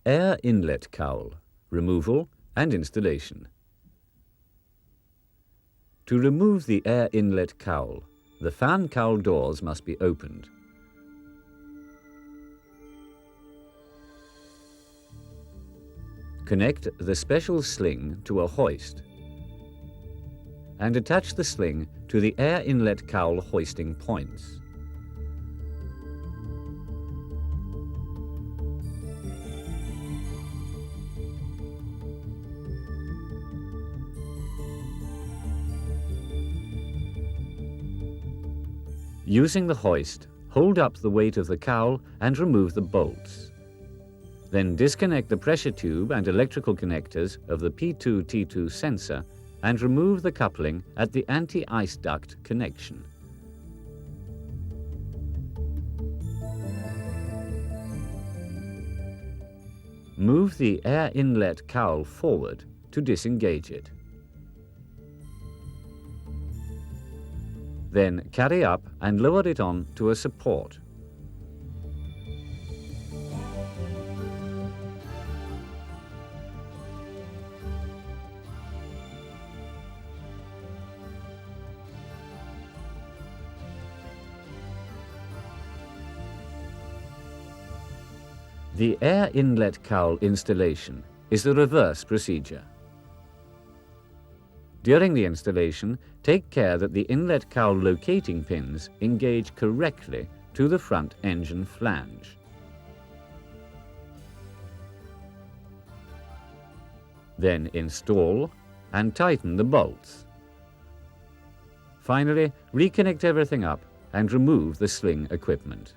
Air Inlet Cowl, Removal and Installation. To remove the air inlet cowl, the fan cowl doors must be opened. Connect the special sling to a hoist and attach the sling to the air inlet cowl hoisting points. Using the hoist, hold up the weight of the cowl and remove the bolts. Then disconnect the pressure tube and electrical connectors of the P2-T2 sensor and remove the coupling at the anti-ice duct connection. Move the air inlet cowl forward to disengage it. Then carry up and lower it on to a support. The air inlet cowl installation is the reverse procedure. During the installation, take care that the inlet cowl locating pins engage correctly to the front engine flange. Then install and tighten the bolts. Finally, reconnect everything up and remove the sling equipment.